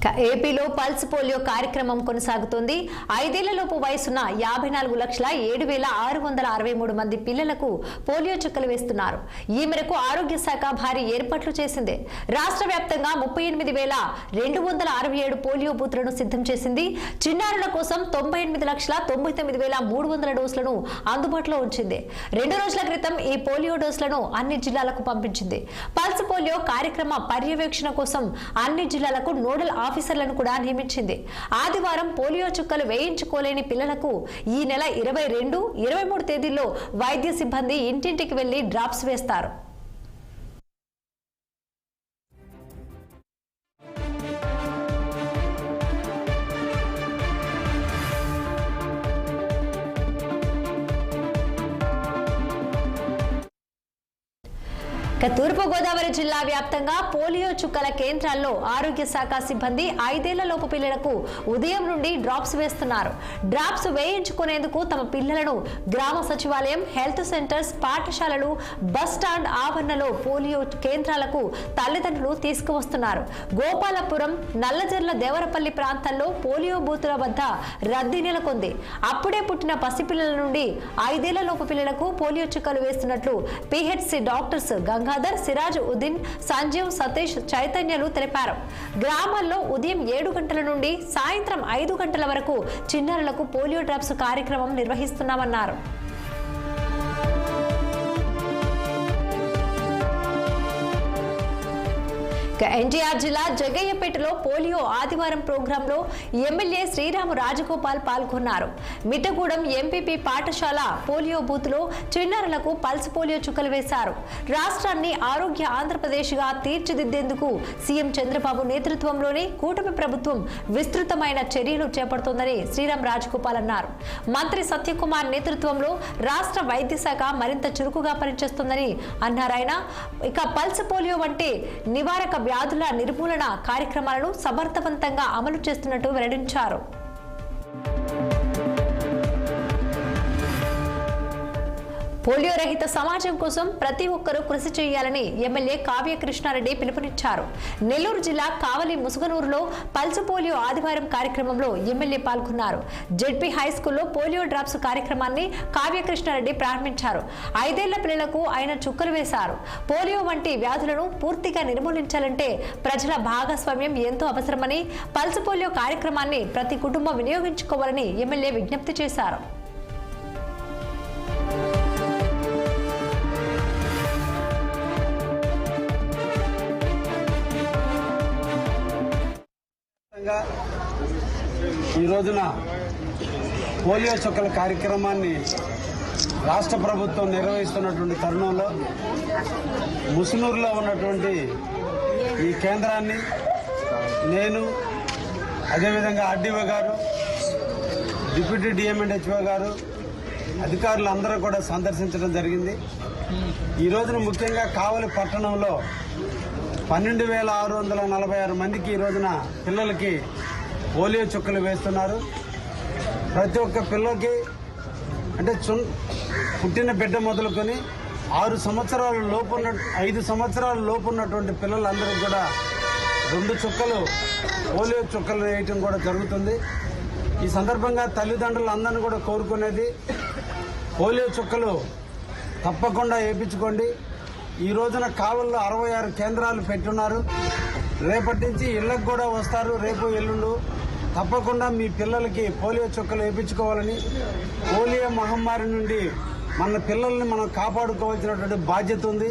ఏపీలో pulse polio కార్యక్రమం కొనసాగుతోంది. 5 ఏళ్లలోపు వయసున్న 54,07,663 మంది పిల్లలకు పోలియో చుక్కలు వేస్తున్నారు. ఈ మేరకు ఆరోగ్య శాఖ భారీ ఏర్పాట్లు చేసింది. రాష్ట్ర వ్యాప్తంగా 38,267 పోలియో బూత్లను సిద్ధం చేసింది. చిన్నారుల కోసం 98,99,300 డోసులను అందుబాటులో ఉంచింది. 2 రోజుల క్రితం ఈ పోలియో డోసులను అన్ని జిల్లాలకు పంపించింది. పల్స్ పోలియో కార్యక్రమ పర్యవేక్షణ కోసం అన్ని జిల్లాలకు నోడల్ ఆఫీసర్లను కూడా నియమించింది. ఆదివారం పోలియో చుక్కలు వేయించుకోలేని పిల్లలకు ఈ నెల 22, 23 తేదీల్లో వైద్య సిబ్బంది ఇంటింటికి వెళ్లి డ్రాప్స్ వేస్తారు. తూర్పుగోదావరి జిల్లా వ్యాప్తంగా పోలియో చుక్కల కేంద్రాల్లో ఆరోగ్య శాఖ సిబ్బంది 5 ఏళ్లలోపు పిల్లలకు ఉదయం నుండి డ్రాప్స్ వేస్తున్నారు. డ్రాప్స్ వేయించుకునేందుకు తమ పిల్లలను గ్రామ సచివాలయం, హెల్త్ సెంటర్స్, పాఠశాలలు, బస్ స్టాండ్ ఆవరణలో పోలియో కేంద్రాలకు తల్లిదండ్రులు తీసుకువస్తున్నారు. గోపాలపురం, నల్లజర్ల, దేవరపల్లి ప్రాంతాల్లో పోలియో బూతుల వద్ద రద్దీ నెలకొంది. అప్పుడే పుట్టిన పసిపిల్లల నుండి 5 ఏళ్లలోపు పిల్లలకు పోలియో చుక్కలు వేస్తున్నట్లు పిహెచ్సి డాక్టర్స్ గంగాధర్, సిరాజ్ ఉద్దీన్, సంజీవ్, సతీష్, చైతన్యలు తెలిపారు. గ్రామాల్లో ఉదయం 7 గంటల నుండి సాయంత్రం 5 గంటల వరకు చిన్నారులకు పోలియో డ్రాప్స్ కార్యక్రమం నిర్వహిస్తున్నామన్నారు. ఎన్టీఆర్ జిల్లా జగ్గయ్యపేటలో పోలియో ఆదివారం ప్రోగ్రాంలో ఎమ్మెల్యే శ్రీరాము రాజగోపాల్ పాల్గొన్నారు. మిట్టగూడెం ఎంపీపీ పాఠశాల పోలియో బూత్లో చిన్నారులకు పల్స్ పోలియో చుక్కలు వేశారు. రాష్ట్రాన్ని ఆరోగ్య ఆంధ్రప్రదేశ్గా తీర్చిదిద్దేందుకు సీఎం చంద్రబాబు నేతృత్వంలోని కూటమి ప్రభుత్వం విస్తృతమైన చర్యలు చేపడుతోందని శ్రీరామ్ రాజగోపాల్ అన్నారు. మంత్రి సత్యకుమార్ నేతృత్వంలో రాష్ట్ర వైద్య శాఖ మరింత చురుకుగా పనిచేస్తోందని అన్నారు. ఆయన ఇక పల్స్ పోలియో వంటి నివారక వ్యాధుల నిర్మూలన కార్యక్రమాలను సమర్థవంతంగా అమలు చేస్తున్నట్టు వెల్లడించారు. పోలియో రహిత సమాజం కోసం ప్రతి ఒక్కరూ కృషి చేయాలని ఎమ్మెల్యే కావ్య కృష్ణారెడ్డి పిలుపునిచ్చారు. నెల్లూరు జిల్లా కావలి ముసుగనూరులో పల్స్ పోలియో ఆదివారం కార్యక్రమంలో ఎమ్మెల్యే పాల్గొన్నారు. జెడ్పీ హైస్కూల్లో పోలియో డ్రాప్స్ కార్యక్రమాన్ని కావ్య కృష్ణారెడ్డి ప్రారంభించారు. 5 ఏళ్ల పిల్లలకు ఆయన చుక్కలు వేశారు. పోలియో వంటి వ్యాధులను పూర్తిగా నిర్మూలించాలంటే ప్రజల భాగస్వామ్యం ఎంతో అవసరమని, పల్స్ పోలియో కార్యక్రమాన్ని ప్రతి కుటుంబం వినియోగించుకోవాలని ఎమ్మెల్యే విజ్ఞప్తి చేశారు. ఈ రోజున పోలియో చుక్కల కార్యక్రమాన్ని రాష్ట్ర ప్రభుత్వం నిర్వహిస్తున్నటువంటి తరుణంలో ముసునూరులో ఉన్నటువంటి ఈ కేంద్రాన్ని నేను, అదేవిధంగా ఆర్డీఓ గారు, డిప్యూటీ డిఎంఎండ్హెచ్ఓ గారు, అధికారులు అందరూ కూడా సందర్శించడం జరిగింది. ఈ రోజున ముఖ్యంగా కావలి పట్టణంలో 12,646 మందికి ఈ రోజున పిల్లలకి పోలియో చుక్కలు వేస్తున్నారు. ప్రతి ఒక్క పిల్లలకి అంటే పుట్టిన బిడ్డ మొదలుకొని 5 సంవత్సరాల లోపు ఉన్నటువంటి పిల్లలందరూ కూడా 2 చుక్కలు పోలియో చుక్కలు వేయటం కూడా జరుగుతుంది. ఈ సందర్భంగా తల్లిదండ్రులు అందరినీ కూడా కోరుకునేది పోలియో చుక్కలు తప్పకుండా వేయించుకోండి. ఈ రోజున కావల్లో 66 కేంద్రాలు పెట్టున్నారు. రేపటి నుంచి ఇళ్లకు కూడా వస్తారు. రేపు ఎల్లుండు తప్పకుండా మీ పిల్లలకి పోలియో చుక్కలు వేయించుకోవాలని, పోలియో మహమ్మారి నుండి మన పిల్లల్ని మనం కాపాడుకోవాల్సినటువంటి బాధ్యత ఉంది.